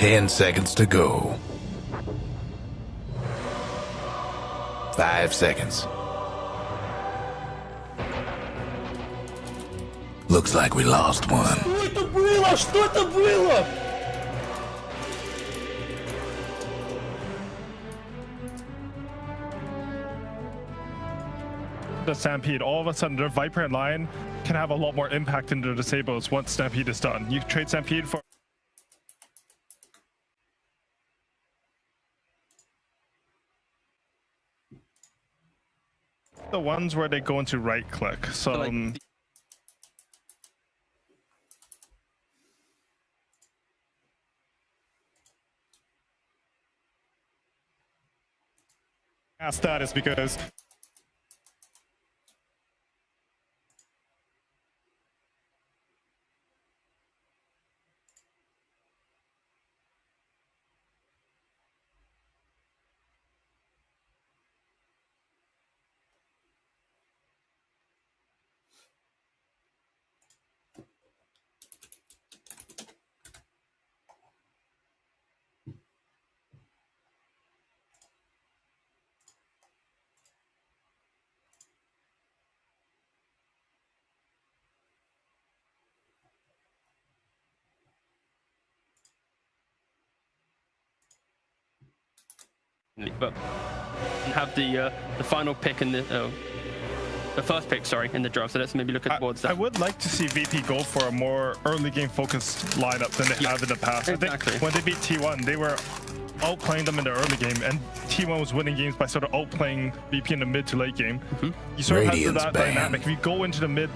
10 seconds to go. 5 seconds. Looks like we lost one. Что это было? Что это было? The Stampede, all of a sudden their Viper and Lion can have a lot more impact in their disables once Stampede is done. You trade Stampede for the ones where they go into right click. So ask that is because but have the final pick in the first pick, sorry, in the draft. So let's maybe look at towards that. I would like to see VP go for a more early game focused lineup than they have in the past. Exactly. I think when they beat T1, they were outplaying them in the early game, and T1 was winning games by sort of outplaying VP in the mid to late game. You sort of have that dynamic. If you go into the mid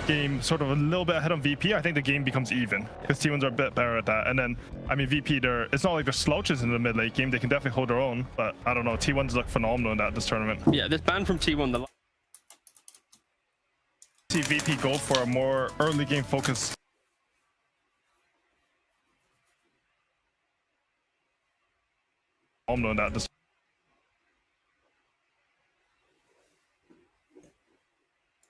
game sort of a little bit ahead on VP, I think the game becomes even because T1s are a bit better at that. And then, I mean, VP, it's not like they're slouches in the mid late game. They can definitely hold their own, but I don't know. T1s look phenomenal in this tournament. Yeah, this ban from T1, See VP go for a more early game focus. Phenomenal in that.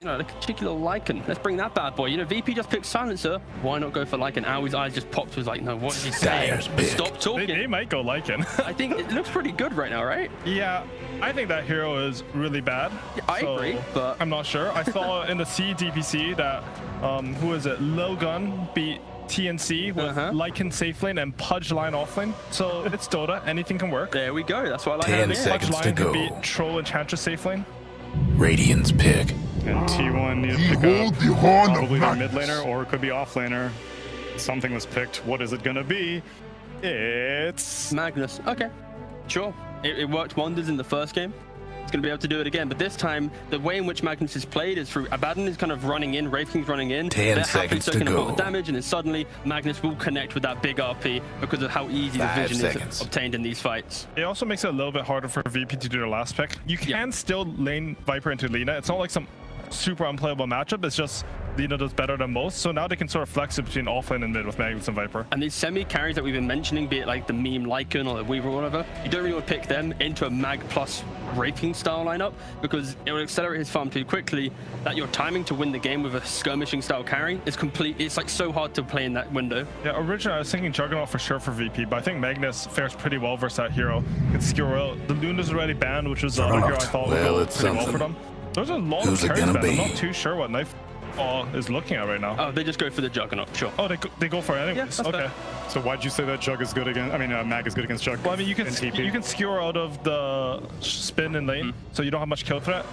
You know, the cheeky little Lycan. Let's bring that bad boy. You know, VP just picked Silencer. Why not go for Lycan? Owie's eyes just popped. Was like, no, what did he say? Stop talking. They might go Lycan. I think it looks pretty good right now, right? Yeah, I think that hero is really bad. Yeah, I agree, but I'm not sure. I saw in the C DPC that who is it? Logun beat TNC with Lycan safe lane and Pudge line off lane. So it's Dota. Anything can work. There we go. That's why I like 10 seconds Pudge to line go. can beat Troll Enchantress safe lane. Radiant's pick. and T1 need to pick up probably the mid laner, or it could be off laner. Something was picked. What is it gonna be? It's Magnus. Okay, sure. It worked wonders in the first game. It's going to be able to do it again, but this time the way in which Magnus is played is through Abaddon is kind of running in, Wraith King's running in. 10 seconds to go. The damage, and then suddenly Magnus will connect with that big RP because of how easy the vision is obtained in these fights. It also makes it a little bit harder for VP to do their last pick. You can still lane Viper into Lina. It's not like some super unplayable matchup. It's just Lina does better than most. So now they can sort of flex it between offlane and mid with Magnus and Viper. And these semi carries that we've been mentioning, be it like the meme Lycan or the Weaver or whatever, you don't really want to pick them into a Mag plus Wraith King style lineup because it will accelerate his farm too quickly that your timing to win the game with a skirmishing style carry is complete. It's like so hard to play in that window. Yeah, originally I was thinking Juggernaut for sure for VP, but I think Magnus fares pretty well versus that hero. It's skewer out. The Luna's already banned, which was the hero I thought would go pretty well for them. There's a lot of carries banned. I'm not too sure what Nightfall is looking at right now. Oh, they just go for the Juggernaut, sure. Oh, they go for it anyways. Yeah, okay. So why'd you say that Jug is good against? I mean, Mag is good against Jug. Well, I mean, you can skewer out of the spin in lane, so you don't have much kill threat,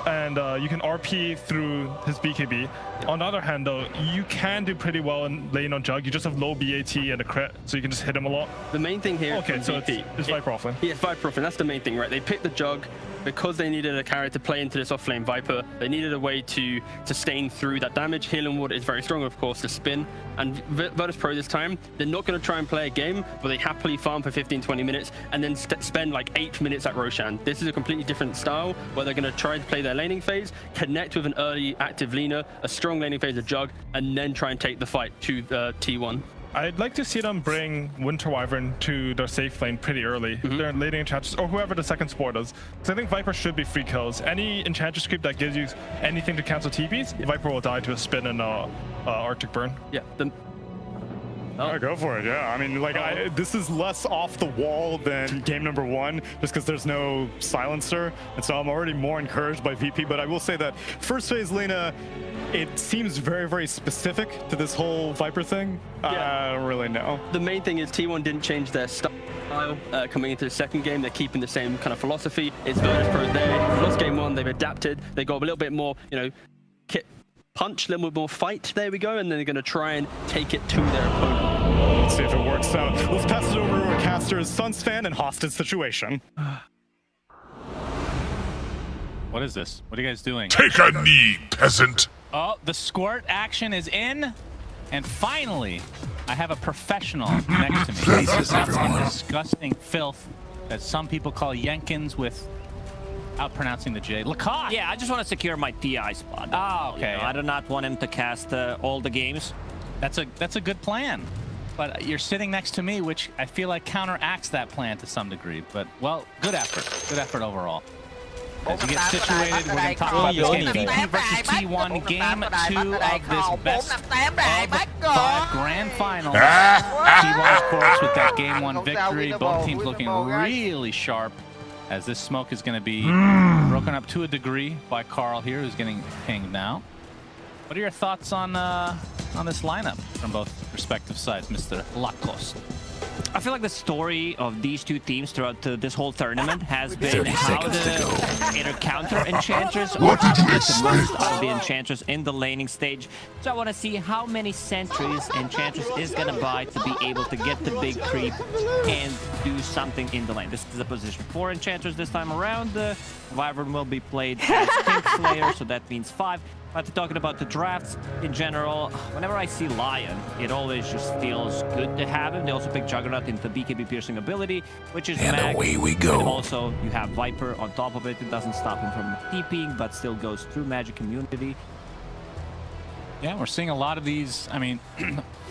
and you can RP through his BKB. On the other hand, though, you can do pretty well in lane on Jug. You just have low BAT and a crit, so you can just hit him a lot. The main thing here. Okay, so VP, it's Viper offlane. Yeah, Viper offlane. That's the main thing, right? They picked the Jug because they needed a carry to play into this offlane Viper. They needed a way to sustain through that damage. Healing Ward is very strong, of course, to spin. And Virtus Pro this time, they're not going to try and play a game where they happily farm for 15-20 minutes and then spend like 8 minutes at Roshan. This is a completely different style where they're going to try to play their laning phase, connect with an early active Lina, a strong laning phase of Jug, and then try and take the fight to T1. I'd like to see them bring Winter Wyvern to their safe lane pretty early. Their laning Enchantress, or whoever the second support is. Because I think Viper should be free kills. Any Enchantress creep that gives you anything to cancel TPs, Viper will die to a spin and Arctic Burn. Yeah. Yeah, go for it. Yeah, I mean, like, this is less off the wall than game number 1, just because there's no silencer, and so I'm already more encouraged by VP. But I will say that first phase Lena, it seems very, very specific to this whole Viper thing. Yeah. I don't really know. The main thing is T1 didn't change their style coming into the second game. They're keeping the same kind of philosophy. It's Virtus Pro there. Lost game 1, they've adapted. They got a little bit more, you know, punch, a little bit more fight. There we go. And then they're going to try and take it to their opponent. Let's see if it works out. Let's pass it over to our casters, Suns fan, and hostage situation. What is this? What are you guys doing? Take a knee, peasant! Oh, the squirt action is in. And finally, I have a professional next to me. Places, That's some everyone. disgusting filth that some people call Jenkins without pronouncing the J. Lacoste! Yeah, I just want to secure my TI spot. Oh, okay. You know, I do not want him to cast all the games. That's a good plan. But you're sitting next to me, which I feel like counteracts that plan to some degree. But, well, good effort. Good effort overall. As we get situated, we're going to talk about this game. VP versus T1, game 2 of this best of 5 grand final. T1, of course, with that game 1 victory. Both teams looking really sharp, as this smoke is going to be broken up to a degree by Carl here, who's getting pinged now. What are your thoughts on this lineup from both respective sides, Mr. Lacoste? I feel like the story of these two teams throughout this whole tournament has been 30 how seconds to go. to either counter Enchanters or What how did to you get the most expect? out of the Enchanters in the laning stage. So I want to see how many sentries Enchantress is going to buy to be able to get the big creep and do something in the lane. This is a position 4 Enchanters this time around. Wyvern will be played as Kingslayer, so that means 5. But talking about the drafts in general, whenever I see Lion, it always just feels good to have him. They also pick Juggernaut into BKB piercing ability, which is And mag. away we go. And also, you have Viper on top of it. It doesn't stop him from TPing, but still goes through magic immunity. Yeah, we're seeing a lot of these. I mean,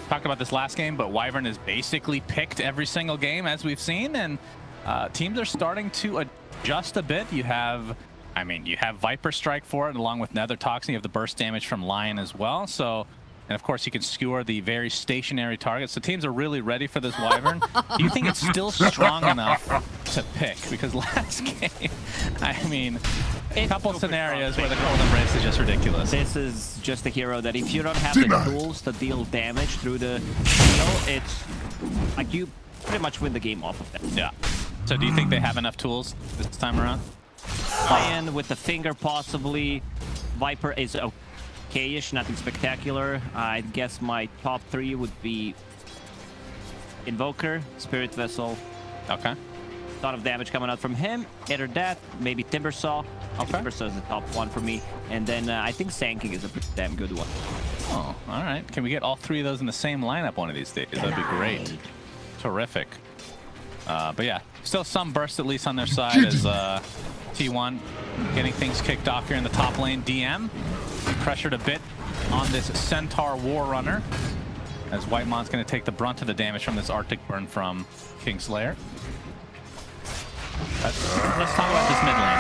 talked about this last game, but Wyvern is basically picked every single game, as we've seen, and teams are starting to adjust a bit. You have Viper Strike for it, along with Nether Toxin. You have the burst damage from Lion as well. So, and of course, you can skewer the very stationary targets. So teams are really ready for this Wyvern. Do you think it's still strong enough to pick? Because last game, I mean, a couple scenarios where the Cold Embrace is just ridiculous. This is just a hero that if you don't have the tools to deal damage through the heal, it's like you pretty much win the game off of that. Yeah. So do you think they have enough tools this time around? Lion with the finger possibly. Viper is okay-ish, nothing spectacular. I guess my top 3 would be Invoker, Spirit Vessel. Okay. A lot of damage coming out from him. Either that, maybe Timbersaw. Okay. Timbersaw is the top 1 for me. And then I think Sanking is a pretty damn good one. Oh, all right. Can we get all 3 of those in the same lineup one of these days? That'd be great. Terrific. But yeah, still some burst at least on their side as T1 getting things kicked off here in the top lane. DM pressured a bit on this Centaur War Runner, as Whitemon's going to take the brunt of the damage from this Arctic Burn from Kingslayer. Let's talk about this mid lane.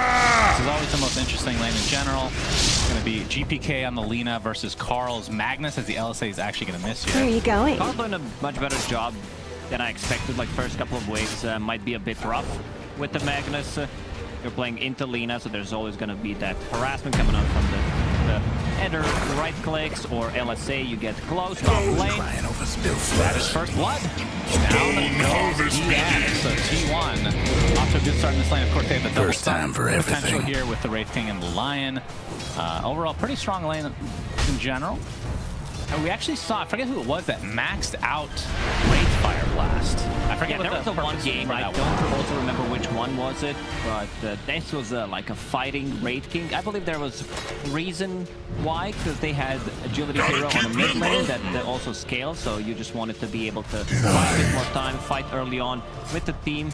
This is always the most interesting lane in general. It's going to be GPK on the Lina versus Carl's Magnus, as the LSA is actually going to miss Where are here. you going? Carl's doing a much better job than I expected. Like first couple of waves might be a bit rough with the Magnus. You're playing into Lina, so there's always going to be that harassment coming out from the either right clicks or LSA. You get close top lane. Crying over spilled That is flesh. first blood. Down goes DX. So T1 off to a good start in this lane. Of course, they have the double First time for potential everything. here with the Wraith King and the Lion. Overall, pretty strong lane in general. And we actually saw, I forget who it was that maxed out Wraith Fire Blast. I forget Yeah, what there was a one purpose game, for I that don't was. also remember which one was it, but this was like a fighting Wraith King. I believe there was reason why, because they had Agility Hero on the mid lane that also scaled, so you just wanted to be able to buy a bit more time, fight early on with the team.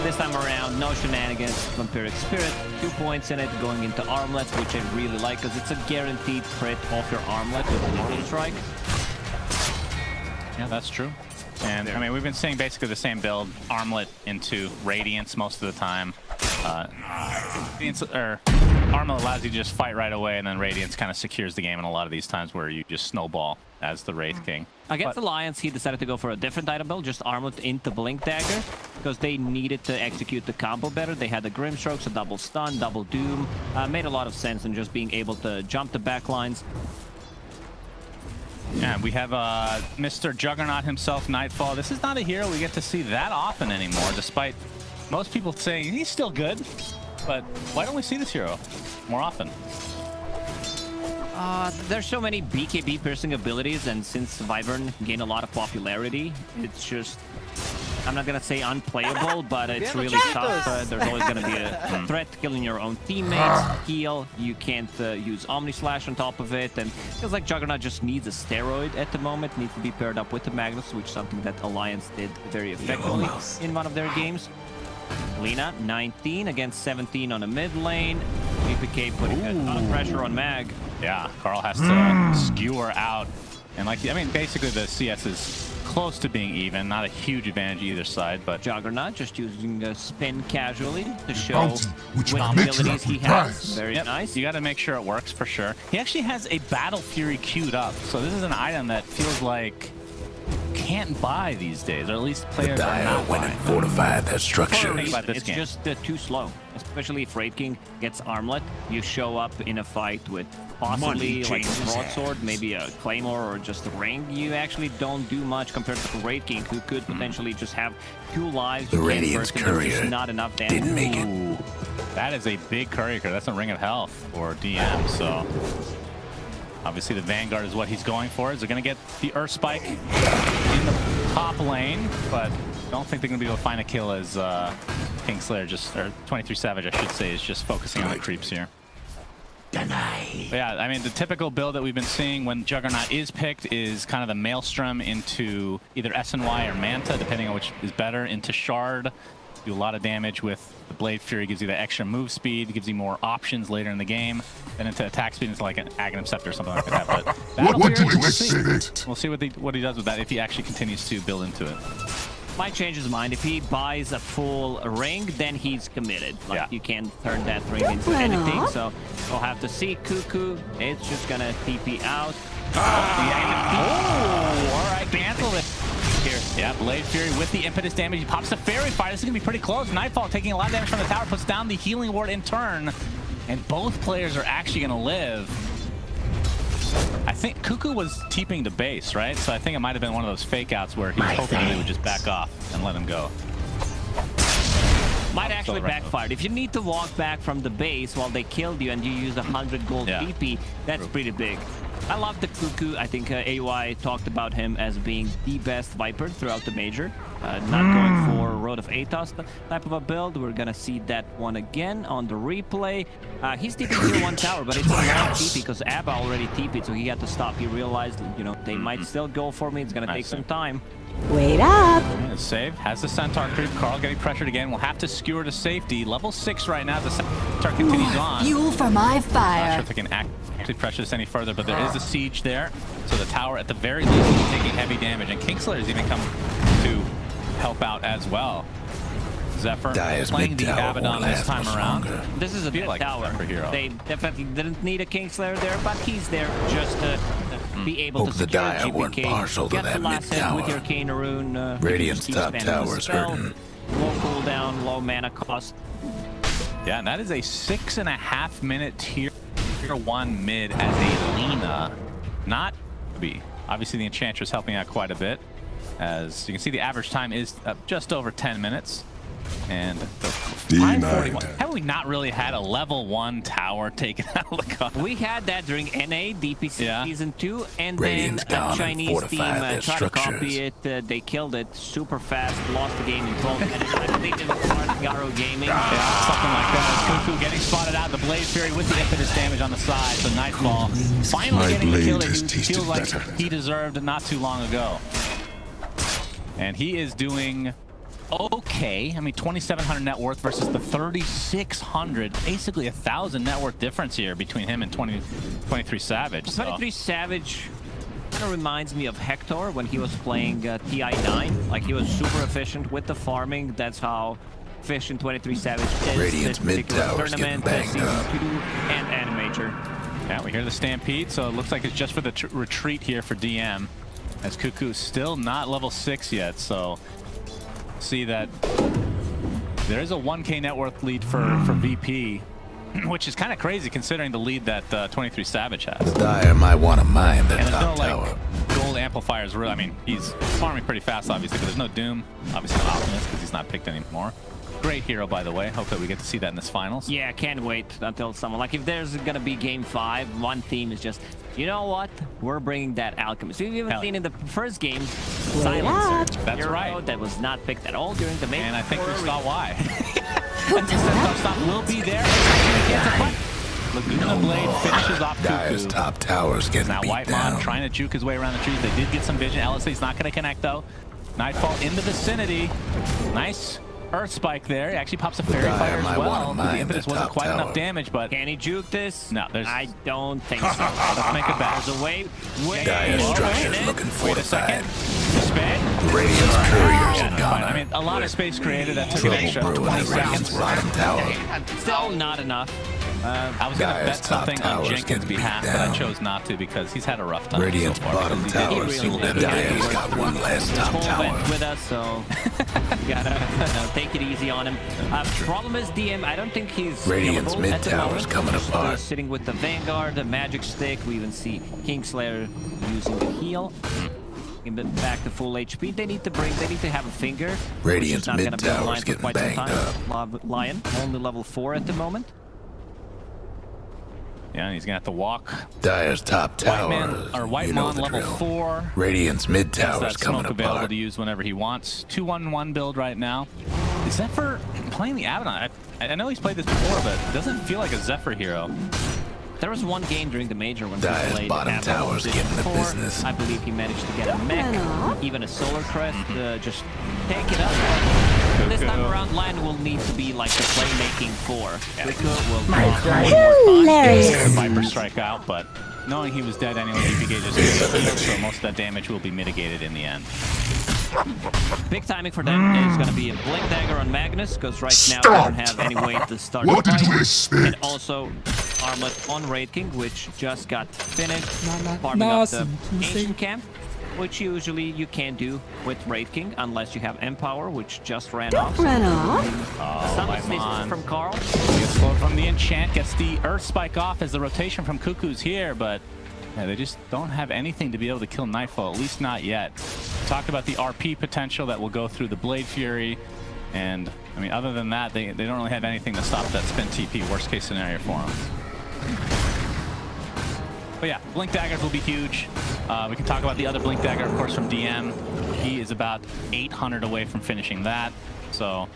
This time around, no shenanigans, Vampiric Spirit, 2 points in it, going into Armlet, which I really like, because it's a guaranteed crit off your Armlet with Initial Strike. Yeah, that's true. And I mean, we've been seeing basically the same build, Armlet into Radiance most of the time. Armlet allows you to just fight right away, and then Radiance kind of secures the game in a lot of these times where you just snowball as the Wraith King. Against Alliance, he decided to go for a different item build, just Armlet into Blink Dagger, because they needed to execute the combo better. They had the Grimstrokes, a double stun, double doom. Made a lot of sense in just being able to jump the backlines. Yeah, we have Mr. Juggernaut himself, Nightfall. This is not a hero we get to see that often anymore, despite most people saying he's still good. But why don't we see this hero more often? There's so many BKB piercing abilities, and since Wyvern gained a lot of popularity, it's just, I'm not gonna say unplayable, but it's really tough. There's always gonna be a threat killing your own teammates, heal. You can't use Omni Slash on top of it, and it feels like Juggernaut just needs a steroid at the moment. Needs to be paired up with the Magnus, which is something that Alliance did very effectively in one of their games. Lina, 19 against 17 on the mid lane. VPK putting a lot of pressure on Mag. Yeah, Carl has to skewer out. And basically the CS is close to being even. Not a huge advantage either side, but Juggernaut just using a spin casually to show bounty, which which will make you abilities a he prize. has. Very nice. you got to make sure it works for sure. He actually has a Battle Fury queued up. So this is an item that feels like can't buy these days, or at least The players are Dire not went buying. and fortified their structures. About this It's game. just too slow, especially if Wraith King gets Armlet. You show up in a fight with possibly like a broadsword, maybe a claymore, or just a ring. You actually don't do much compared to the Wraith King, who could potentially just have 2 lives. The You can't Radiance burst him, there's just Courier not enough damage. didn't make it. Ooh, that is a big courier. That's a Ring of Health or DM. So obviously the Vanguard is what he's going for. Is they're going to get the Earth Spike in the top lane, but don't think they're going to be able to find a kill as Kingslayer or 23 Savage, I should say, is just focusing on the creeps here. But yeah, the typical build that we've been seeing when Juggernaut is picked is kind of the Maelstrom into either SNY or Manta, depending on which is better, into Shard. Do a lot of damage with the Blade Fury, gives you the extra move speed, gives you more options later in the game. Then into attack speed, into like an Aghanim Scepter or something like that. But What did you we'll see. expect? We'll see what he does with that if he actually continues to build into it. Might change his mind. If he buys a full ring, then he's committed. Like, you can't turn that ring into anything, so we'll have to see. Cuckoo, it's just gonna TP out. All right, cancel it. Here. Yeah, Blade Fury with the impetus damage. He pops the Fairy Fire. This is going to be pretty close. Nightfall taking a lot of damage from the tower, puts down the healing ward in turn, and both players are actually going to live. I think Cuckoo was TPing the base, right? So I think it might have been one of those fake outs where he was hoping they would just back off and let him go. Might actually backfire. If you need to walk back from the base while they killed you and you use 100 gold PP, that's pretty big. I love the Cuckoo. I think AY talked about him as being the best Viper throughout the major. Not going for Road of Athos type of a build. We're gonna see that one again on the replay. He's TPing tier 1 tower, but it's a long TP because Abba already TP'd, so he had to stop. He realized, they might still go for me. It's gonna take some time. Wait up! Save, has the Centaur creep. Carl getting pressured again. We'll have to skewer to safety. Level 6 right now. The Centaur continues on. Fuel for my Not fire. sure if they can actually pressure this any further, but there is a siege there. So the tower, at the very least, is taking heavy damage. And Kingslayer is even coming to help out as well. Zephyr Dire's playing mid the tower Abaddon won't this last time much around. longer. This is a big like tower. Zephyr hero. They definitely didn't need a Kingslayer there, but he's there just to be able Hope to the secure Dire weren't GPK. partial to Get the that last hit with mid-tower. your Cane Rune. Radiant's keep top spamming the tower's spell. hurting. Low cooldown, low mana cost. Yeah, and that is a 6.5 minute tier 1 mid as a Lina. Not B. Obviously the Enchantress helping out quite a bit. As you can see, the average time is just over 10 minutes. And the 541. Have we not really had a level 1 tower taken out of the cut? We had that during NA DPC Season 2, and Radiant's then down a Chinese team fortified their tried to copy structures. it. They killed it super fast, lost the game in 12 minutes. I think it was Yaro Gaming. Yeah, something like that. Cuckoo getting spotted out. The Blade Fury with the impetus damage on the side. So Nightfall finally getting the kill that he feels like he deserved not too long ago. And he is doing okay. 2,700 net worth versus the 3,600. Basically 1,000 net worth difference here between him and 23 Savage. 23 Savage kind of reminds me of Hector when he was playing TI9. Like, he was super efficient with the farming. That's how Fish and 23 Savage is Radiant's this mid particular tower's getting tournament, banged Season up. 2 and Animator. Yeah, we hear the Stampede, so it looks like it's just for the retreat here for DM. As Cuckoo's still not level 6 yet, so see that there is a 1k net worth lead for VP, which is kind of crazy considering the lead that 23 Savage has. Dire might want to mine the And there's no top tower. like gold amplifiers. Really, I mean, he's farming pretty fast, obviously, but there's no Doom. Obviously, no Optimus because he's not picked anymore. Great hero, by the way. Hope that we get to see that in this finals. Yeah, can't wait until someone, like if there's gonna be game 5, one team is just, you know what? We're bringing that Alchemist. We've even seen in the first game, Silencer. That's hero right. That was not picked at all during the main. And I think we for a saw reason. why. And the Centaur stop will be there. Laguna Blade finishes off Dire's Cuckoo. top tower's getting Now beat White down. Mon trying to juke his way around the trees. They did get some vision. LSA's not going to connect though. Nightfall in the vicinity. Nice Earth Spike there. He actually pops a Fairy Dire Fire as might well. wanna The mine impetus the wasn't top quite enough tower. damage, but Can he juke this? No, there's- I don't think so. let's make it back. There's a way. Dire's structure's looking Wait a second. fortified. Sped. Radiant's couriers Yeah, are fine. I gone. mean, a lot of space created. That took an extra Trouble brewing 20 at Radiant's seconds. bottom tower. Still not enough. I was going to Dire's bet top something on tower's Jenkins' getting beat behalf, but I down. chose not to because he's had a rough time Radiant's so far. bottom because he did- tower really seemed did. to Dire's got one last top Cole tower. went with us, so you gotta take it easy on him. Problem is, DM, I don't think he's Radiant's killable mid at the tower's moment. coming Just, apart. sitting with the Vanguard, the Magic Stick. We even see Kingslayer using the heal. Give it back to full HP. They need to have a finger. Radiant's which is not mid gonna be online tower's for getting quite some banged time. Lion, only level 4 at the moment. Yeah, and he's going to have to walk. Dire's top tower. White you know Mon the level drill. 4. Radiant's mid Has tower's that coming smoke available apart. to use whenever he wants. 2-1-1 build right now. Is Zephyr playing the Abaddon? I know he's played this before, but it doesn't feel like a Zephyr hero. There was one game during the major when he Dire's played bottom Abaddon tower's just getting the before. business. I believe he managed to get a mech, even a solar crest, just take it up. This time around, Lion will need to be like the playmaking 4. Cuckoo will drop The Viper strike out, but knowing he was dead anyway, EPK just healed, so most of that damage will be mitigated in the end. Big timing for them is going to be a Blink Dagger on Magnus, because right now they don't have any way to start the What did you fight. expect? And also Armlet on Raid King, which just got finished, farming up the Ancient Camp, which usually you can't do with Raid King unless you have Empower, which just ran off. Some White assist Mon. from Carl. Gets slowed from the enchant, gets the Earth Spike off as the rotation from Cuckoo's here, but yeah, they just don't have anything to be able to kill Nightfall, at least not yet. Talked about the RP potential that will go through the Blade Fury, and I mean, other than that, they don't really have anything to stop that spin TP, worst case scenario for them. But yeah, Blink Daggers will be huge. We can talk about the other Blink Dagger, of course, from DM. He is about 800 away from finishing that, so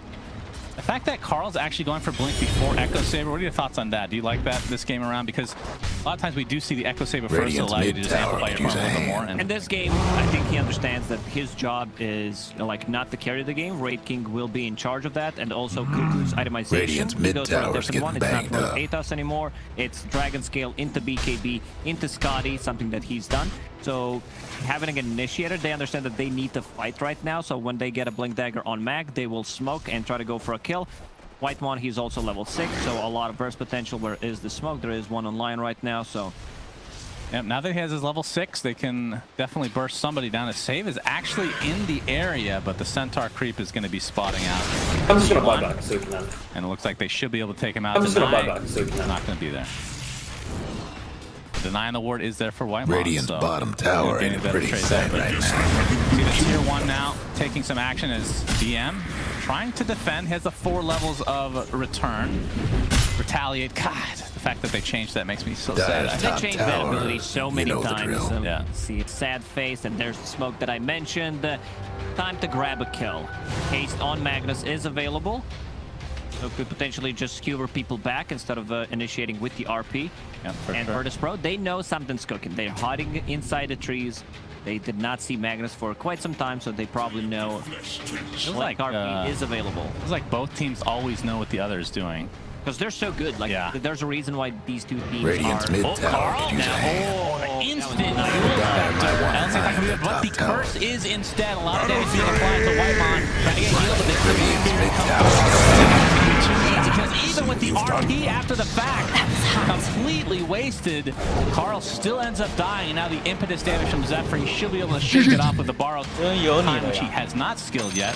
the fact that Carl's actually going for Blink before Echo Saber, what are your thoughts on that? Do you like that this game around? Because a lot of times we do see the Echo Saber first to Radiant's allow you to just mid-tower amplify your could use farm a a little bit more. hand. In this game, I think he understands that his job is like not to carry the game. Raid King will be in charge of that, and also Cuckoo's itemization. Radiant's He goes for a mid-tower's different one. It's getting not for banged Atos anymore. It's Dragon Scale into BKB, into Scotty, something that he's done. So having an initiator, they understand that they need to fight right now. So when they get a Blink Dagger on Mag, they will smoke and try to go for a kill. White Mon, he's also level 6, so a lot of burst potential. Where is the smoke? There is one online right now, so Yep, now that he has his level 6, they can definitely burst somebody down. His save is actually in the area, but the Centaur creep is going to be spotting out. I'm just gonna buy back Superman. And it looks like they should be able to take him out. I'm just gonna buy Deny back Superman. not going to be there. Deny on the ward is there for White Mon, Radiant's so bottom tower getting in a a better pretty trade sight there. right now. See the tier 1 now taking some action as DM trying to defend. He has the 4 levels of return. Retaliate. God, the fact that they changed that makes me so sad. Dire's they top changed that tower, ability so you many know the times. drill. So Yeah. see its sad face, and there's the smoke that I mentioned. Time to grab a kill. Haste on Magnus is available, so could potentially just skewer people back instead of initiating with the RP. Yep, for And sure. Virtus Pro, they know something's cooking. They're hiding inside the trees. They did not see Magnus for quite some time, so they probably know like, RP is available. It's like both teams always know what the other is doing. Because they're so good. Like, Yeah. there's a reason why these two teams Radiant's are... mid tower could use a hand. Instant. That was nice. Dire might want to I'll say if I mine can the do it, but top the tower. Curse is instead a lot of damage being applied to Whitemon. Trying to get healed a bit. Radiant's mid tower. Too easy because even with the RP after the fact, completely wasted. Carl still ends up dying, and now the impetus damage from Zephyr, he should be able to shake it off with the borrowed time, which he has not skilled yet.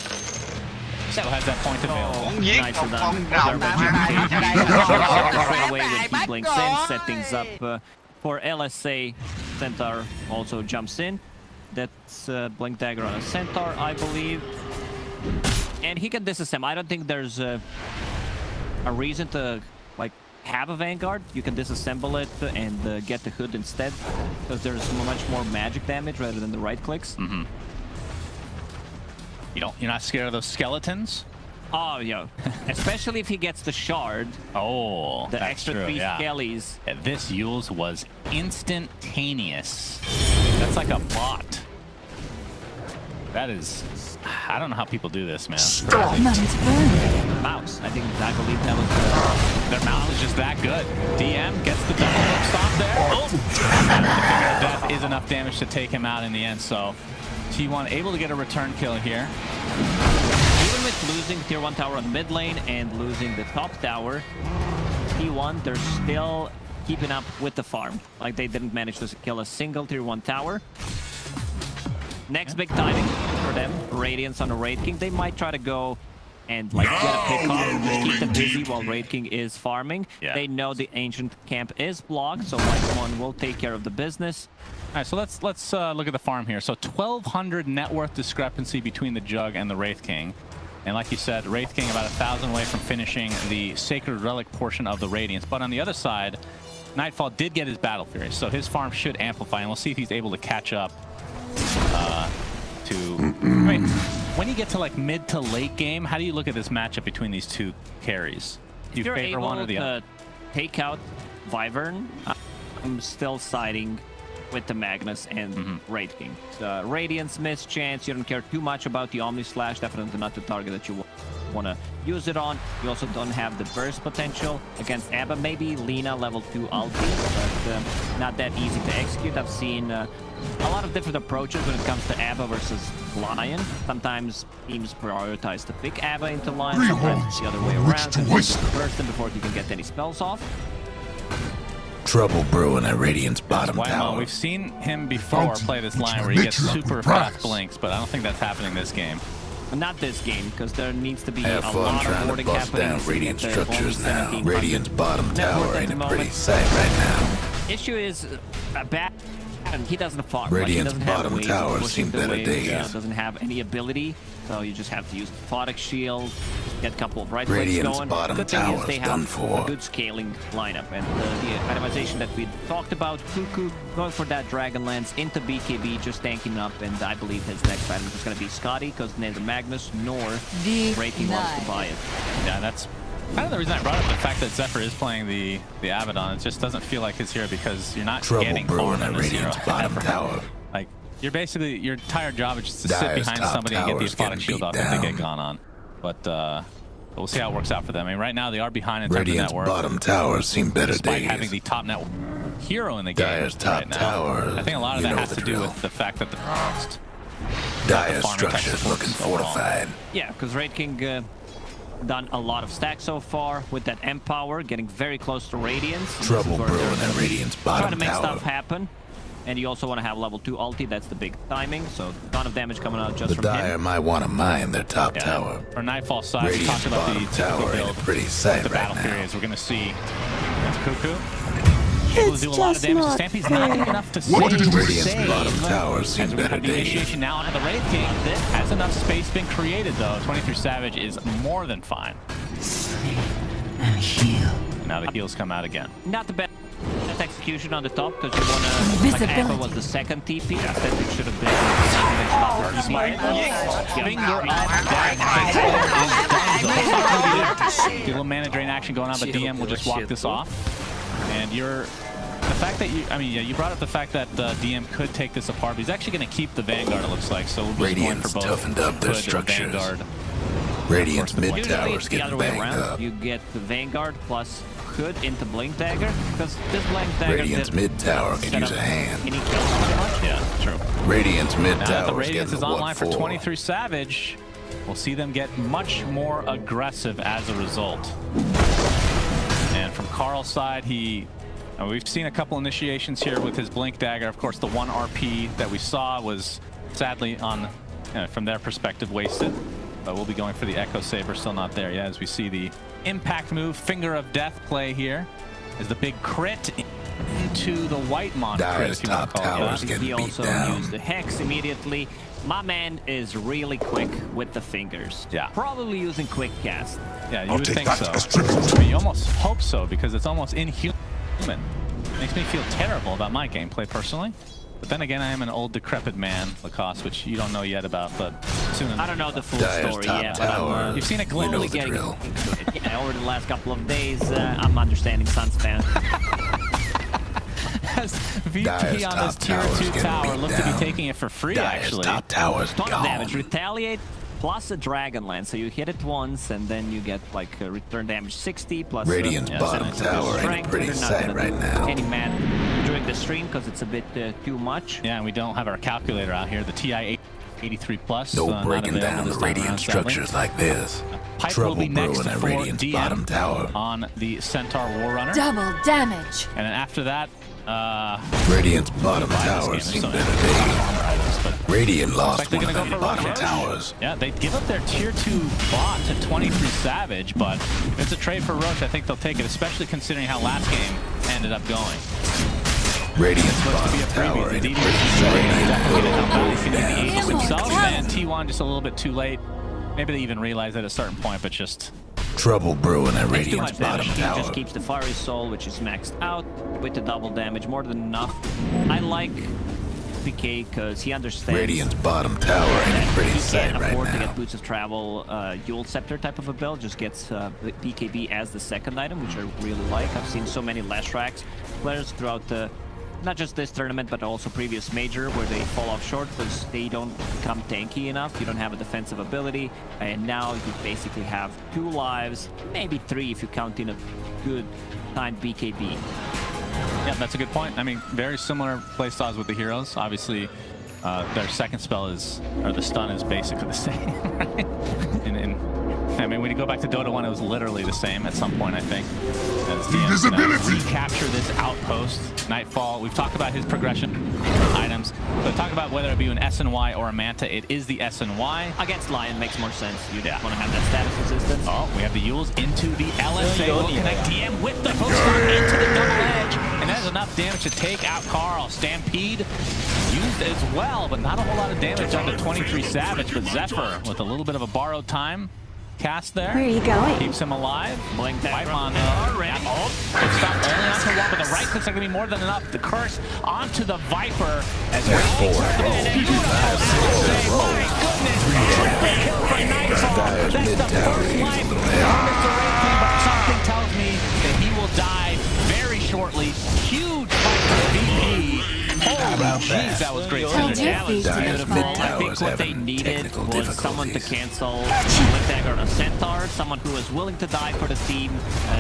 Still has that point available. Nice for them. Straight away when he blinks in, set things up for LSA. Centaur also jumps in. That's Blink Dagger on a Centaur, I believe. And he can disassemble. I don't think there's a reason to like have a Vanguard. You can disassemble it and get the hood instead, because there's much more magic damage rather than the right clicks. Mm-hmm. You're not scared of those skeletons? Oh, yeah. Especially if he gets the shard. Oh, the that's extra true, 3 yeah. skellies. This Yule's was instantaneous. That's like a bot. That is... I don't know how people do this, man. Mouse. I believe that was their mouse is just that good. DM gets the double hook stop there. Oh! Death is enough damage to take him out in the end, so T1 able to get a return kill here. Even with losing tier 1 tower on mid lane and losing the top tower, T1, they're still keeping up with the farm. Like, they didn't manage to kill a single tier 1 tower. Next big timing for them, Radiance on the Raid King. They might try to go and like get a pick off and just keep them busy while Raid King is farming. Yeah. They know the ancient camp is blocked, so Whitemon will take care of the business. All right, so let's look at the farm here. So 1,200 net worth discrepancy between the Jug and the Wraith King. And like you said, Wraith King about 1,000 away from finishing the Sacred Relic portion of the Radiance. But on the other side, Nightfall did get his Battle Fury, so his farm should amplify, and we'll see if he's able to catch up when you get to like mid to late game, how do you look at this matchup between these two carries? Do you favor one or the other? Take out Wyvern, I'm still siding with the Magnus and Raid King. Radiance miss chance, you don't care too much about the Omni Slash, definitely not the target that you want to use it on. You also don't have the burst potential against Abba. Maybe Lina level 2 ulti, but not that easy to execute. I've seen a lot of different approaches when it comes to Abba versus Lion. Sometimes teams prioritize to pick Abba into Lion, sometimes it's the other way around. Burst him before he can get any spells off. Trouble brewing at Radiant's bottom tower. We've seen him before play this line where he gets super fast blinks, but I don't think that's happening this game. Not this game, because there needs to be Have a fun lot of trying to boarding bust happening. down Radiant Only structures now. 1700 Radiant's bottom tower at ain't the a pretty moment. sight right now. Issue is bad. And he doesn't farm. Radiant's like, he doesn't bottom have ways tower of pushing seen the better waves, days. doesn't have any ability, so you just have to use the Photic Shield, get a couple of right clicks Radiant's going. bottom Good thing is tower's they done have for. a good scaling lineup, and the itemization that we talked about, Cuckoo going for that Dragonlance into BKB, just tanking up, and I believe his next item is going to be Scotty, because neither Magnus nor Reiki wants to buy it. Yeah, that's kind of the reason I brought up the fact that Zephyr is playing the Abaddon. It just doesn't feel like his hero because you're not Trouble getting brewing farm at in this hero. Radiant's bottom tower. Like, you're basically, your entire job is just to sit Dire's behind top somebody and get the tower's getting Photic Shield beat off if they down. get gone on. But we'll see how it works out for them. I mean, right now they are behind in terms of Radiant's net worth, bottom tower seen better despite days. having the top net hero in the game Dire's top right now. tower, I think a lot of you that know has the to do drill. with the fact that the Dire's farming tech structures supports looking overall. fortified. Yeah, because Raid King done a lot of stacks so far with that Empower, getting very close to Radiance. Trouble brewing at Radiant's Trying to bottom make tower. stuff happen. And you also want to have level 2 ulti, that's the big timing, so a ton of damage coming out just The from Dire him. might want to mine their top tower. For Nightfall side, we Radiant's talked about the bottom typical tower ain't build. a pretty sight The right battle now. periods we're going to see against Cuckoo. Able to do a lot of damage. Stampy's not doing enough to save. Radiant's bottom tower As seen we're going to better have the days. initiation now onto the Wraith King. Has enough space been created, though. 23 Savage is more than fine. Now the heals come out again. Not the best execution on the top, because you want to... Like Appa was the second TP, instead it should have been... Finger up. A little mana drain action going on, but DM will just walk this off. And you're... The fact that you... I mean, yeah, you brought up the fact that DM could take this apart, but he's actually going to keep the Vanguard, it looks like. So we'll be going Radiant's for both toughened up their Hood and structures. Vanguard. Radiant's mid Usually tower's it's the other getting way banged around. up. You get the Vanguard plus could into Blink Dagger, because this Blink Dagger... Radiant's mid tower can use a hand. Any kills pretty much? Yeah, true. Radiant's mid Now that the tower Radiance is online for 23 Savage, we'll see them get much more aggressive as a result. And from Carl's side, we've seen a couple initiations here with his Blink Dagger. Of course, the one RP that we saw was sadly on, from their perspective, wasted. But we'll be going for the Echo Saber, still not there yet, as we see the impact move, Finger of Death play here. Is the big crit into the white mon crit, if you want to call it that. He also used the Hex immediately. My man is really quick with the fingers. Yeah. Probably using quick cast. Yeah, you would think so. I mean, you almost hope so, because it's almost inhuman. Makes me feel terrible about my gameplay personally. But then again, I am an old decrepit man, Lacoste, which you don't know yet about, but soon enough. I don't know the full story yet, but I'm you've seen a glimpse. slowly getting into it. Yeah, over the last couple of days, I'm understanding Sunspan. As VP on this tier 2 tower look to be taking it for free, actually. Top tower's Ton of gone. damage, retaliate, plus a Dragonlance, so you hit it once, and then you get like return damage 60 plus. Radiant's bottom tower in a pretty sight right now. Any man during the stream because it's a bit too much. Yeah, and we don't have our calculator out here. The TI 83 plus. No breaking down the Radiant structures like this. Pipe Trouble will be next brewing at for Radiant's DM bottom tower. on the Centaur Warrunner. Double damage. And then after that, Radiant's bottom tower seen better days. but Radiant lost they're one of gonna their go for bottom Rush. towers. Yeah, they give up their tier 2 bot to 23 Savage, but if it's a trade for Roche, I think they'll take it, especially considering how last game ended up going. Radiant's Supposed to be a bottom tower freebie. in The a DD pretty sight. definitely didn't help out if you need the Aegis himself, and T1 just a little bit too late. Maybe they even realized at a certain point, but just... Trouble brewing at It's too Radiant's much bottom damage. He tower. just keeps the Fiery Soul, which is maxed out with the double damage, more than enough. I like PK because he understands Radiant's bottom tower in a pretty he sight can't right afford to now. get Boots of Travel, Yule Scepter type of a build, just gets PKB as the second item, which I really like. I've seen so many Lashrax players throughout the, not just this tournament, but also previous major, where they fall off short because they don't become tanky enough. You don't have a defensive ability, and now you basically have 2 lives, maybe 3 if you count in a good timed BKB. Yeah, that's a good point. I mean, very similar playstyles with the heroes. Obviously, their second spell is, or the stun is basically the same, right? I mean, when you go back to Dota 1, it was literally the same at some point, I think. As Invisibility! recapture this outpost, Nightfall. We've talked about his progression items, but talk about whether it be an SNY or a Manta. It is the SNY. Against Lion makes more sense. You want to have that status resistance. Oh, we have the Yules into the LSA. Will connect DM with the hook stun into the double edge. And that's enough damage to take out Carl. Stampede used as well, but not a whole lot of damage on the 23 Savage. But Zephyr with a little bit of a borrowed time cast there. Where are you going? Keeps him alive. Blink that White Mon already. Stop only onto one, but the right click's not gonna be more than enough. The curse onto the Viper as That's well. 4. My goodness! Triple kill for Nightfall. Dyer's That's mid the tower first is life a little for hell. Mr. Raytheon, but something tells me that he will die very shortly. Huge fight for VP. Holy jeez, that was great Hold synergy. your That was feet to the beautiful. fire. I think what they needed technical was someone to difficulties. cancel Blink Dagger on a Centaur, someone who was willing to die for the team,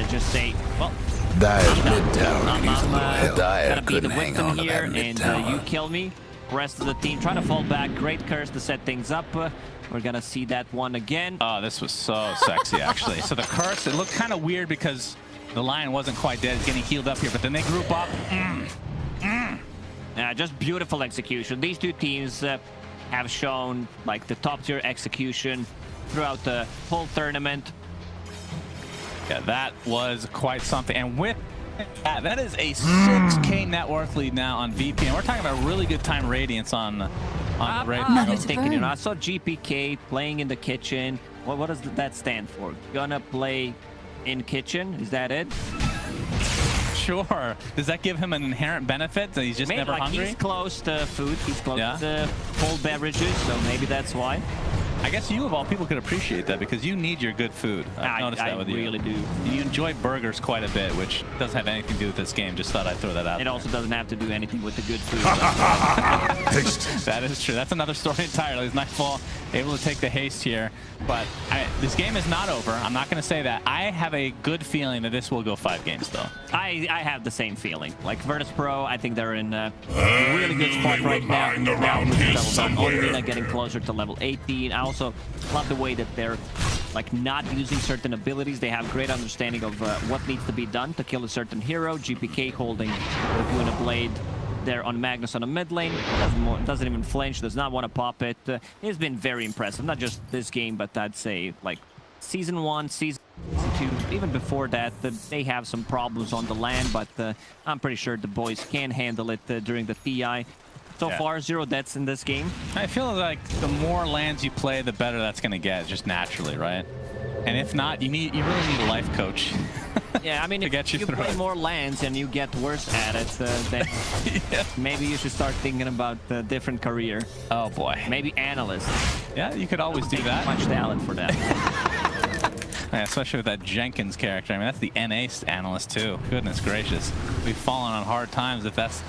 just say, well, Dyer's I'm mid tower I'm, could use a little help. Dyer gonna be the couldn't hang victim on to here, that mid and tower. you kill me. Rest of the team trying to fall back. Great curse to set things up. We're gonna see that one again. Oh, this was so sexy, actually. So the curse, it looked kind of weird because the Lion wasn't quite dead. It's getting healed up here, but then they group up. Just beautiful execution. These two teams have shown like the top tier execution throughout the whole tournament. Yeah, that was quite something. And with that is a 6K net worth lead now on VP. And we're talking about really good time Radiance on Radiance. Not I'm as a thinking, burn. I saw GPK playing in the kitchen. What does that stand for? Gonna play in kitchen? Is that it? Sure. Does that give him an inherent benefit that he's just Maybe never like hungry? he's close to food. He's close Yeah. to cold beverages, so maybe that's why. I guess you of all people could appreciate that because you need your good food. I've noticed that with you. I really do. You enjoy burgers quite a bit, which doesn't have anything to do with this game. Just thought I'd throw that out. It also doesn't have to do anything with the good food. That is true. That's another story entirely. Is Nightfall able to take the haste here? But this game is not over. I'm not going to say that. I have a good feeling that this will go 5 games, though. I have the same feeling. Like Virtus Pro, I think they're in a really good spot right now. Only getting closer to level 18. I also love the way that they're like not using certain abilities. They have great understanding of what needs to be done to kill a certain hero. GPK holding Laguna Blade there on Magnus on a mid lane. Doesn't even flinch, does not want to pop it. It's been very impressive. Not just this game, but I'd say like Season 1, Season 2, even before that, they have some problems on the land, but I'm pretty sure the boys can handle it during the TI. So far, 0 deaths in this game. I feel like the more lands you play, the better that's going to get, just naturally, right? And if not, you really need a life coach. Yeah, I mean, if you play more lands and you get worse at it, then maybe you should start thinking about a different career. Oh boy. Maybe analyst. Yeah, you could always do that. Much talent for that. Yeah, especially with that Jenkins character. I mean, that's the NA analyst too. Goodness gracious. We've fallen on hard times if that's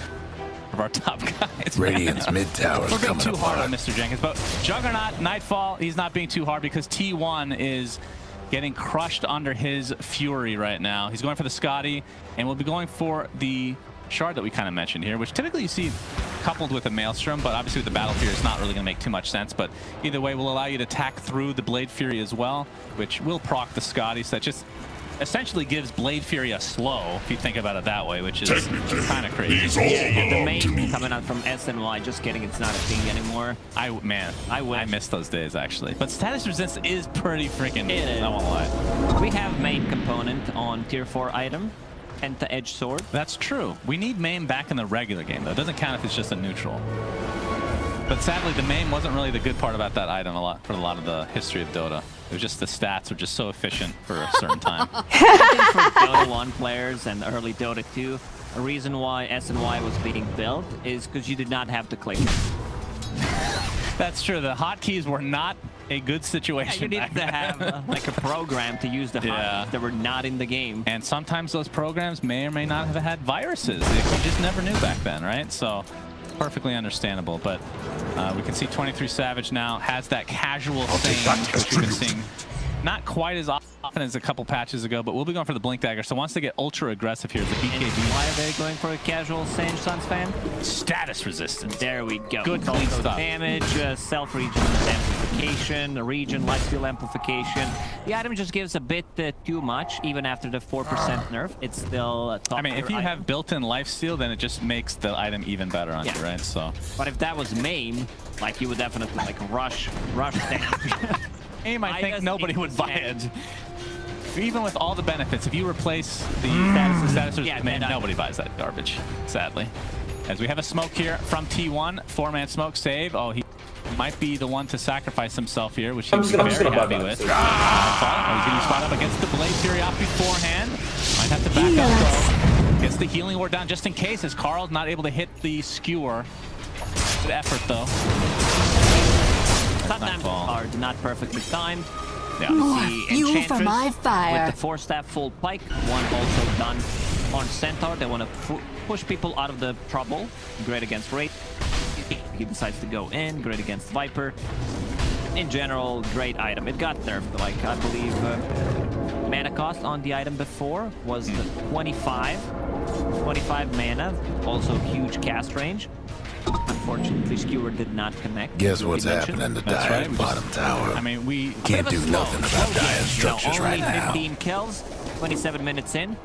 of our top guys. Radiant's mid tower's We're being coming too hard apart. on Mr. Jenkins, but Juggernaut, Nightfall, he's not being too hard because T1 is getting crushed under his fury right now. He's going for the Scotty, and we'll be going for the shard that we kind of mentioned here, which typically you see coupled with a Maelstrom, but obviously with the Battle Fury, it's not really going to make too much sense. But either way, will allow you to attack through the Blade Fury as well, which will proc the Scotty. So that just essentially gives Blade Fury a slow, if you think about it that way, which is kind of crazy. The main coming out from SNY, just kidding, it's not a thing anymore. I miss those days actually. But status resistance is pretty freaking. It is. I won't lie. We have main component on tier 4 item, Penta-Edge Sword. That's true. We need main back in the regular game though. It doesn't count if it's just a neutral. But sadly, the main wasn't really the good part about that item for a lot of the history of Dota. It was just the stats were just so efficient for a certain time. I think for Dota 1 players and early Dota 2, a reason why SNY was being built is because you did not have to click. That's true. The hotkeys were not a good situation. Yeah, you needed to have like a program to use the hotkeys that were not in the game. And sometimes those programs may or may not have had viruses. You just never knew back then, right? So perfectly understandable. But we can see 23 Savage now has that casual thing, which we've been seeing not quite as often as a couple patches ago, but we'll be going for the Blink Dagger. So wants to get ultra aggressive here as the BKB. Why are they going for a casual Sange Suns fan? Status resistance. There we go. Good clean stuff. Damage, self-region amplification, region lifesteal amplification. The item just gives a bit too much, even after the 4% nerf. It's still a top I mean, if you have built-in lifesteal, then it just makes the item even better on you, right? So. But if that was main, like you would definitely like rush damage. Aim, I think nobody would buy it. Even with all the benefits, if you replace the status man, nobody buys that garbage, sadly. As we have a smoke here from T1, 4-man smoke save. Oh, he might be the one to sacrifice himself here, which he's very happy with. He's getting spot up against the Blade Fury off beforehand. Might have to back up though. Gets the healing ward down just in case, as Carl's not able to hit the skewer. Good effort though. Sometimes hard, not perfectly timed. Yeah. More fuel for my fire. With the 4-staff full pike, one also done on Centaur. They want to push people out of the trouble. Great against Wraith. He decides to go in. Great against Viper. In general, great item. It got nerfed. Like I believe mana cost on the item before was 25 mana. Also huge cast range. Unfortunately, Skewer did not connect. Guess what's happening to Dire's bottom tower? I mean, we can't do nothing about Dire's structures right now. 15 kills, 27 minutes in.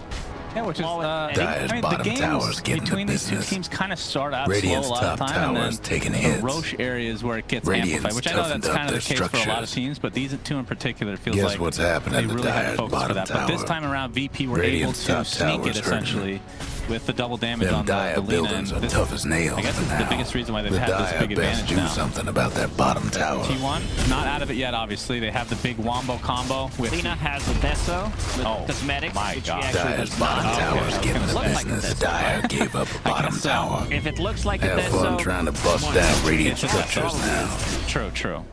Yeah, which is Dire's bottom tower's getting between the these two business. teams kind of start out Radiant's slow a lot of top time, tower's and taking then hits. the Roche areas where it gets Radiant's amplified, which I know that's kind of the case for a lot of structures. teams, but these two in particular feels Guess like what's happening they to really had to Dire's focus for bottom that. But this tower? time around, VP were Radiant's able to top sneak it tower's essentially with the double damage on the Dire Lina. buildings are tough as nails I guess it's now. the biggest reason why they've The had this Dire big best advantage do now. something about that bottom tower. T1 not out of it yet, obviously. They have the big wombo combo with Lina has a Deso with cosmetics, my which God. she actually Dire's does bottom not. tower's getting the Looks like a business. Deso. Dire gave up a bottom tower. If it looks like a Have fun Deso, trying to bust down Radiant It's a structures Deso. now. True.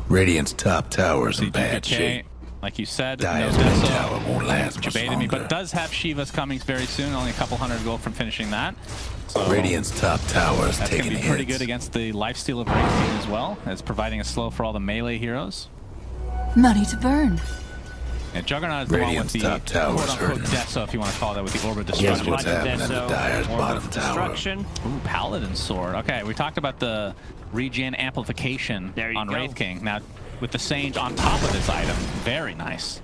Radiant's top tower's in bad CGK, shape. like you said, no Dire's mid Deso. tower won't last You much baited me, but longer. does have Shiva's coming very soon. Only a couple hundred gold from finishing that. So Radiant's top tower's that's going taking to be pretty hits. good against the lifesteal of Wraith King as well, as providing a slow for all the melee heroes. Money to burn. And Juggernaut is the one with Radiant's the top tower's quote-unquote hurting. Deso, if you want to call that, with the Orb of Here's Destruction. what's happening at the Deso, Dire's Orb bottom of tower. Destruction. Ooh, Paladin Sword. Okay, we talked about the regen amplification There you on go. Wraith King. Now, with the Sage on top of this item, very nice.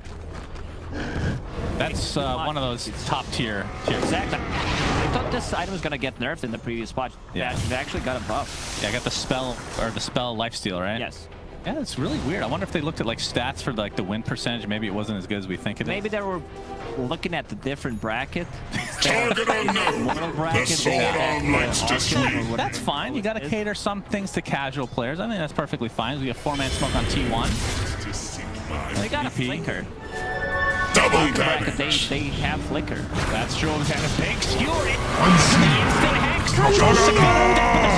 That's one of those top tier. Exactly. I thought this item was going to get nerfed in the previous patch. Yeah. They actually got a buff. Yeah, I got the spell lifesteal, right? Yes. Yeah, it's really weird. I wonder if they looked at like stats for like the win percentage. Maybe it wasn't as good as we think it is. Maybe they were looking at the different bracket. Target unknown. Mortal The bracket. sword arm lights discrete. That's fine. You got to cater some things to casual players. I mean, that's perfectly fine. We have 4-man smoke on T1. They got a VP. flicker. Double Bracket, damage. they have flicker. That's true. We had a big skewer it. Instant hex. The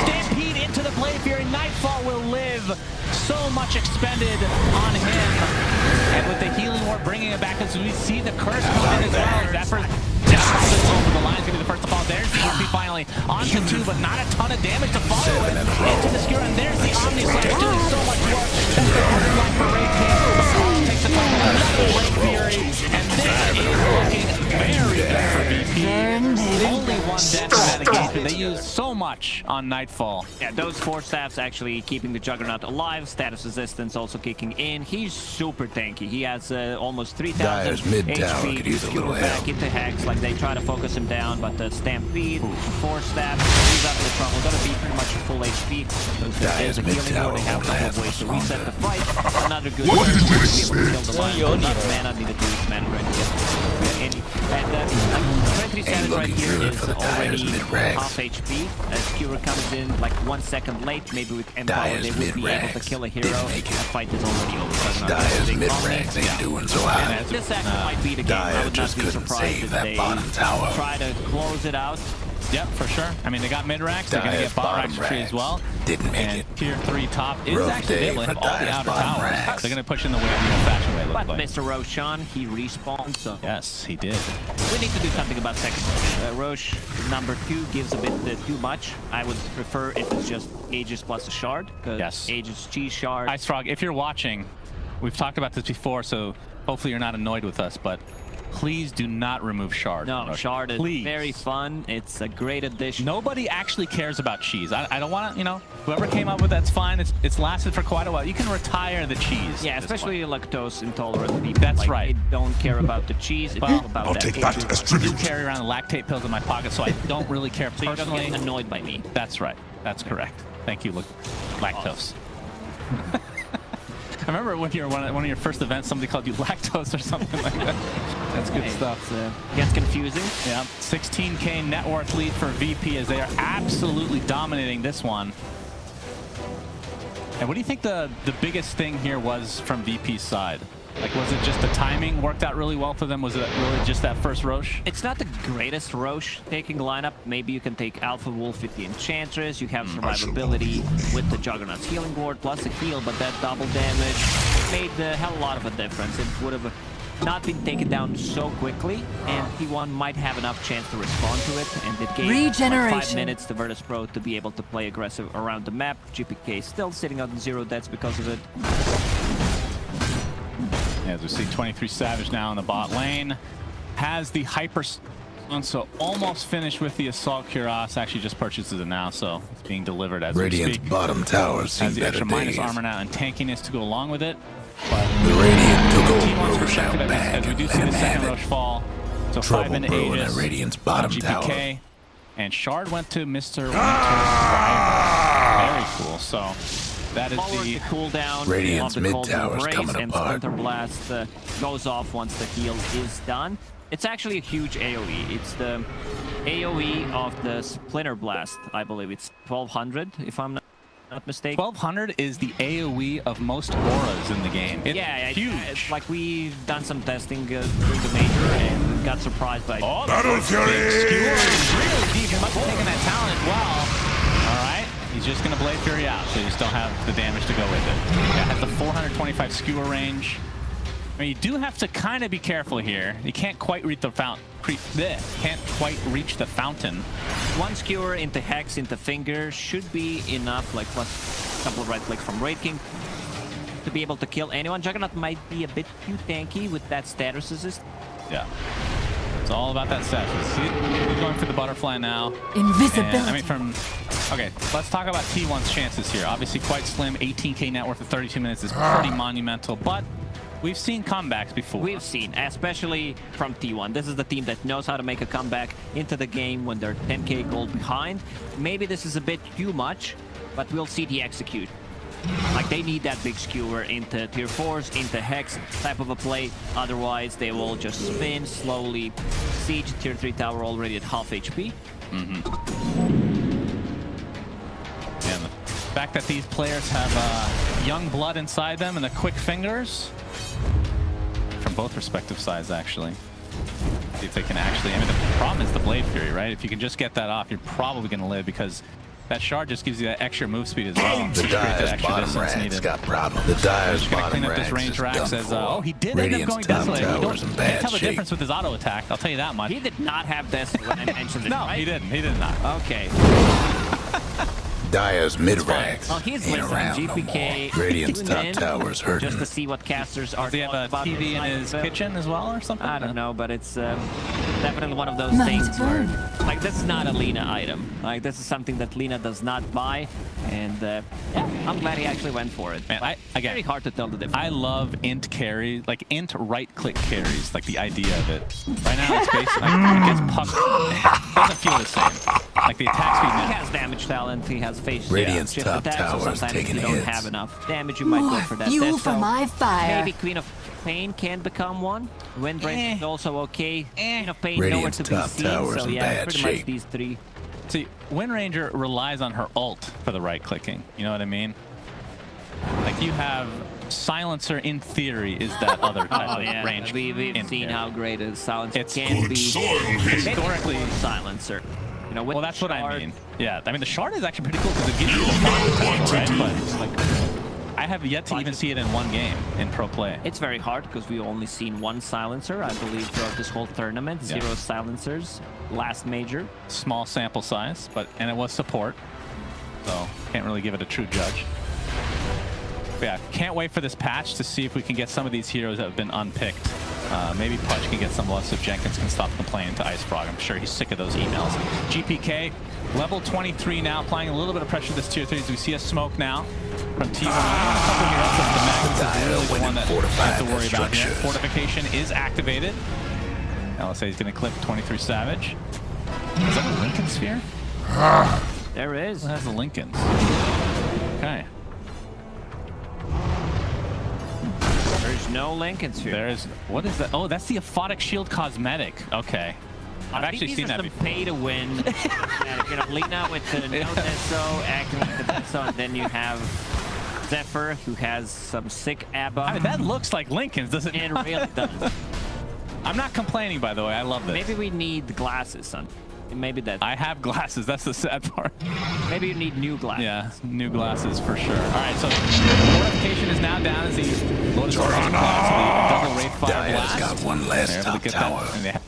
stampede into the Blade Fury. Nightfall will live. So much expended on him. And with the healing ward bringing it back as we see the curse come in as well. Zephyr over the line is going to be the first to fall. There's the EMP finally onto 2, but not a ton of damage to follow with. Into the skewer, and there's the Omni Slash doing so much work. That's the order line for Wraith King. The Paul takes a couple of Blade Fury, and this is looking very good for VP. Only one death in that engagement. They used so much on Nightfall. Yeah, those 4 staffs actually keeping the Juggernaut alive. Status resistance also kicking in. He's super tanky. He has almost 3,000 Dire's mid tower HP. could use a little Skewer back help. into Hex, like they try to focus him down, but the Stampede, 4 staffs, he's out of the trouble. Gonna be pretty much full HP. There's a mid healing tower ward. They have a won't couple of last ways to much reset longer. the fight. Another good way to be able to kill the line. Not mana needed to use mana right here. And 23 Savage right looking here good is for the Dire's already mid-ranks. half HP. Skewer comes in like 1 second late. Maybe with Empower Dire's they would be able to mid-ranks. kill a hero. Didn't make it. That fight is already over. Dire's Big mid-ranks Omni. ain't doing so hot. This actually might be the game. I Dire would just not be couldn't surprised save if that they bottom tower. try to close it out. Yep, for sure. I mean, they got mid-racks. They're going to Dire's get bot bottom racks free as racks. well. Didn't make And it. tier 3 top is Rough actually day able to hit for all the Dire's outer bottom towers. racks. They're going to push in the way of the old-fashioned way, it But looks like. Mr. Roshan, he respawned, so Yes, he did. we need to do something about second Rosh. Rosh number 2 gives a bit too much. I would prefer if it's just Aegis plus a shard, because Yes. Aegis G shard. IceFrog, if you're watching, we've talked about this before, so hopefully you're not annoyed with us, but please do not remove shard. No, Rosh. shard is Please. very fun. It's a great addition. Nobody actually cares about cheese. I don't want to, you know, whoever came up with that's fine. It's lasted for quite a while. You can retire the cheese. Yeah, at this especially point. lactose intolerant people. That's like, right. They don't care about the cheese. It's Well, all about I'll that take Aegis. that as I tribute. carry around the lactate pills in my pocket, so I don't really care So you don't personally. get annoyed by me. That's right. That's correct. Thank you, lactose. I remember when you were one of your first events, somebody called you lactose or something like that. That's good stuff. Gets confusing. Yeah, 16K net worth lead for VP as they are absolutely dominating this one. And what do you think the biggest thing here was from VP's side? Like, was it just the timing worked out really well for them? Was it really just that first Rosh? It's not the greatest Rosh taking lineup. Maybe you can take Alpha Wolf with the Enchantress. You have survivability with the Juggernaut's healing ward plus a heal, but that double damage made a hell of a lot of a difference. It would have not been taken down so quickly, and T1 might have enough chance to respond to it, and it gave like 5 minutes to Virtus Pro to be able to play aggressive around the map. GPK still sitting on 0 deaths because of it. As we see 23 Savage now in the bot lane. Has the Hyper... So almost finished with the Assault Cuirass. Actually just purchases it now, so it's being delivered as Radiant's we speak. bottom tower seen Has the better extra minus days. armor now and tankiness to go along with it. But The Radiant took T1's over perspective Roshan as we do see the second Rosh fall. So 5 Trouble into brewing Aegis. at Radiant's bottom tower. GPK. And Shard went to Mr. Winter's Rival. Very cool. So that is Forward the the cooldown Radiant's of the mid Cold tower's Embrace, coming and apart. Splinter Blast goes off once the heal is done. It's actually a huge AoE. It's the AoE of the Splinter Blast, I believe. It's 1200, if I'm not mistaken. 1200 is the AoE of most auras in the game. It's huge. It's like we've done some testing through the major and got surprised by. Battle Fury! Skewer is really deep. He must have taken that talent as well. All right. He's He's just going to Blade Fury out, so you still have the damage to go with it. Yeah, has the 425 skewer range. I mean, you do have to kind of be careful here. You can't quite reach the fountain. Can't quite reach the fountain. One skewer into Hex, into Finger should be enough, like plus a couple of right clicks from Raid King to be able to kill anyone. Juggernaut might be a bit too tanky with that status assist. Yeah. It's all about that status. He's going for the butterfly now. Invisibility. And, I mean, okay, let's talk about T1's chances here. Obviously quite slim. 18k net worth of 32 minutes is pretty monumental, but we've seen comebacks before. We've seen, especially from T1. This is the team that knows how to make a comeback into the game when they're 10k gold behind. Maybe this is a bit too much, but we'll see the execute. Like, they need that big skewer into tier 4s, into Hex type of a play. Otherwise, they will just spin slowly. Siege tier 3 tower already at half HP. And the fact that these players have young blood inside them and the quick fingers from both respective sides, actually. See if they can actually, I mean, the problem is the Blade Fury, right? If you can just get that off, you're probably going to live, because that shard just gives you that extra move speed as well. The Dire's bottom rag's got problems. The Dire's bottom clean up this range rack. Says, oh, he did end up going desolate. You can't tell the difference with his auto attack. I'll tell you that much. He did not have desolate when I mentioned it. No, right? he didn't. He did not. Okay. Dire's mid-rags Oh, he's ain't listening. around no GPK. more. Radiant's Tune top in tower's hurting. just to see what casters are. Does he have a about TV in this his type of- kitchen as well or something? I don't know, but it's definitely one of those Money things to where, burn. like, this is not a Lina item. Like, this is something that Lina does not buy, and yeah, I'm glad he actually went for it. Man, It's very hard to tell the difference. I love int carry, like int right-click carries, like the idea of it. Right now, it's basically like, it gets pucked. It doesn't feel the same. Like the attack speed. He has damage talent. He has face Radiant's shift top attacks, so tower's sometimes taking if you don't hits. have enough damage, you might go More for that. fuel Death for Cell. my fire. Maybe Queen of Pain can become one. Windbreak is also okay. Queen of Pain Radiant's nowhere to be top seen. tower's So in yeah, bad pretty shape. much these three. See, Wind Ranger relies on her ult for the right-clicking. You know what I mean? Like, you have Silencer, in theory, is that other type Oh of yeah, range. we've seen how great a Silencer It's can be. historically. Silencer. You know, with Well, that's what I Shard, mean. Yeah, I mean, the shard is actually pretty cool because it gives you the potential, right? But it's like, I have yet to even see it in one game in pro play. It's very hard because we've only seen one Silencer, I believe, throughout this whole tournament. Yeah. 0 Silencers, last major. Small sample size, and it was support, so can't really give it a true judge. But yeah, can't wait for this patch to see if we can get some of these heroes that have been unpicked. Maybe Pudge can get some love so Jenkins can stop complaining to IceFrog. I'm sure he's sick of those emails. GPK, level 23 now, applying a little bit of pressure to this tier 3 as we see a smoke now from T1. A couple heroes of the Magnus is really the one that you have to worry about here. Fortification is activated. LSA is going to clip 23 Savage. Is that a Lincoln Sphere? There is. Who has the Lincolns? Okay. There's no Lincoln Sphere. There's, what is that? Oh, that's the Aphotic Shield cosmetic. Okay. I've actually seen that before. Pay to win. You know, Lina with the no Deso, activate the Deso, and then you have Zephyr, who has some sick ABBA. I mean, that looks like Lincoln's, doesn't it? It really does. I'm not complaining, by the way. I love this. Maybe we need glasses, son. Maybe that. I have glasses. That's the sad part. Maybe you need new glasses. Yeah, new glasses for sure. All right, so fortification is now down as the Lotus Archer applies to the double Wraith Fire Dire's Blast. got one last They're able top to get tower. that, and they have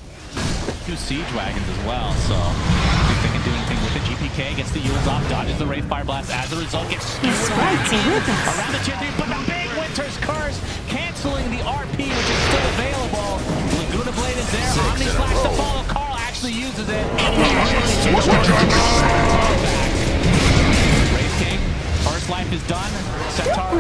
2 siege wagons as well, so see if they can do anything with it. GPK gets the Ewins off, dodges the Wraith Fire Blast. As a result, gets skewered around the tier 3, but the big Winter's Curse canceling the RP, which is still available. Laguna Blade is there. Omni Slash to follow. Carl actually uses it. Wraith King, first life is done. Centaur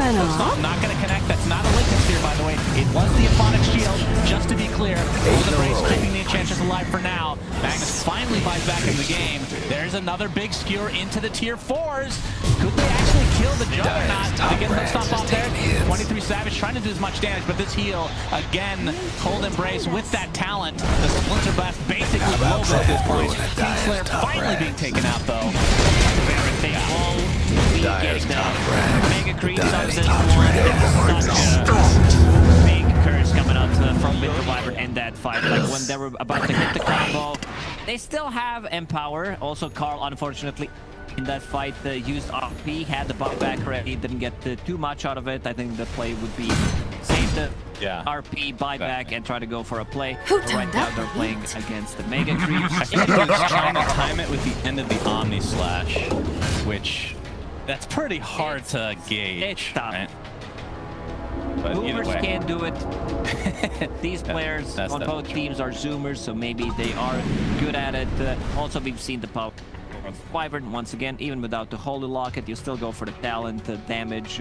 not going to connect. That's not a Lincoln Sphere, by the way. It was the Aphotic Shield, just to be clear. Golden Race keeping the Enchantress alive for now. Magnus finally buys back in the game. There's another big skewer into the tier 4s. Could they actually kill the Juggernaut to get the stop off there? 23 Savage trying to do as much damage, but this heal, again, Cold Embrace with that talent. The Splinter Blast basically blows at this point. Kingslayer finally being taken out, though. Dire's top rag. Mega creeps on Dire's this top one. rag. Such a big curse coming out from Winter Wyvern in that fight. Like when they were about to hit the combo. They still have Empower. Also, Carl, unfortunately, in that fight. Used RP, had the buyback ready, didn't get too much out of it. I think the play would be save the RP, buyback, and try to go for a play. Right now they're playing against the Mega Creeps. I think he was trying to time it with the end of the Omni Slash, which that's pretty hard to gauge. It's tough. Right? But either Zoomers way. can't do it. These players on both teams are Zoomers, so maybe they are good at it. Also, we've seen the power of Wyvern once again. Even without the Holy Locket, you still go for the talent damage.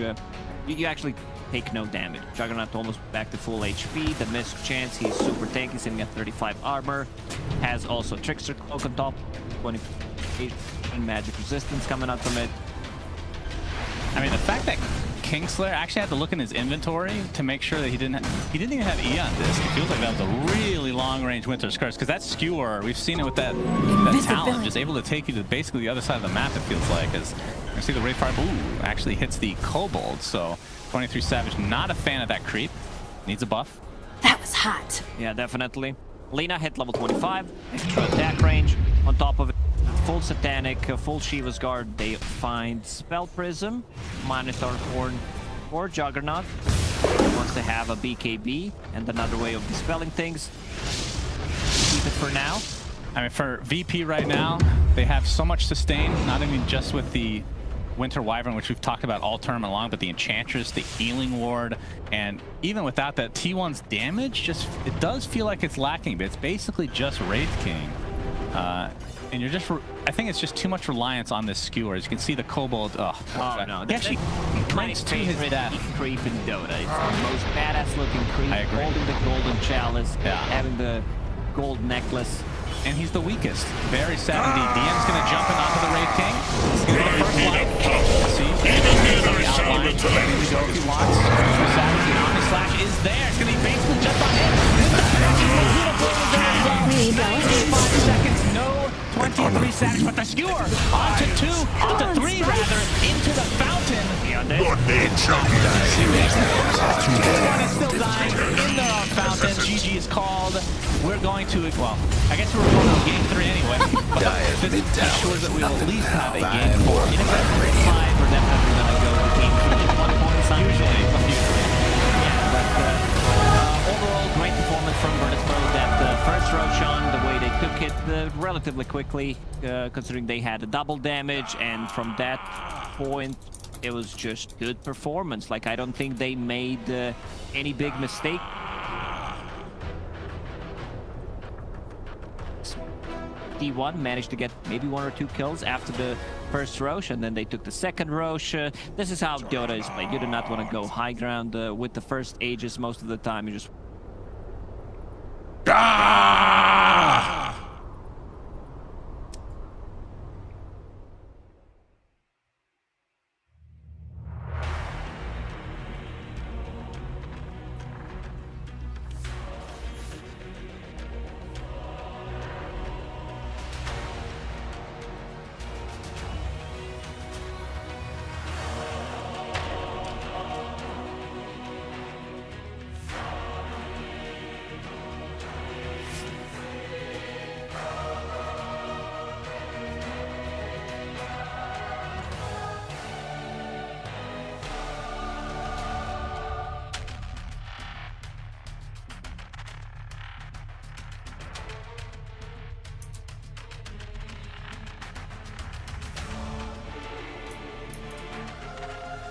You actually take no damage. Juggernaut almost back to full HP. The missed chance, he's super tanky, sitting at 35 armor. Has also Trickster Cloak on top. 28 magic resistance coming out from it. I mean, the fact that Kingslayer actually had to look in his inventory to make sure that he didn't even have Eon Disc. It feels like that was a really long-range Winter's Curse, because that Skewer, we've seen it with that talent, just able to take you to basically the other side of the map, it feels like. As you see the Rayfire, actually hits the Kobold, so 23 Savage, not a fan of that creep. Needs a buff. That was hot. Yeah, definitely. Lina hit level 25, extra attack range. On top of it, full Satanic, full Shiva's Guard. They find Spell Prism, Minotaur Horn, or Juggernaut. Wants to have a BKB and another way of dispelling things. Keep it for now. I mean, for VP right now, they have so much sustain, not even just with the Winter Wyvern, which we've talked about all tournament long, but the Enchantress, the Healing Ward, and even without that, T1's damage, it does feel like it's lacking, but it's basically just Wraith King. And you're just, I think it's just too much reliance on this Skewer. As you can see, the Kobold, Oh no, he actually clanks to his death. Creep in Dota. It's the most badass looking creep. I agree. Holding the golden chalice, having the gold necklace. And he's the weakest. Very sad indeed. DM's gonna jump in onto the Wraith King. He's gonna get the first line. See, he's on the outline. Ready to go if he wants. For Savage, the Omni Slash is there. It's gonna be basically just on him. There you go. 5 seconds, no 23 Savage, but the Skewer onto 2, onto 3 rather, into the fountain. One is still dying in the fountain. GG is called. We're going to, well, I guess we're going to game 3 anyway. But this ensures that we'll at least have a game 4. In a game 5, we're definitely going to go to game 3 at 1 point. Usually. Yeah, but overall, great performance from Virtus.pro. That first Roshan, the way they took it relatively quickly, considering they had a double damage, and from that point, it was just good performance. Like, I don't think they made any big mistake. D1 managed to get maybe 1 or 2 kills after the first Rosh, and then they took the second Rosh. This is how Dota is played. You do not want to go high ground with the first Aegis most of the time. You just...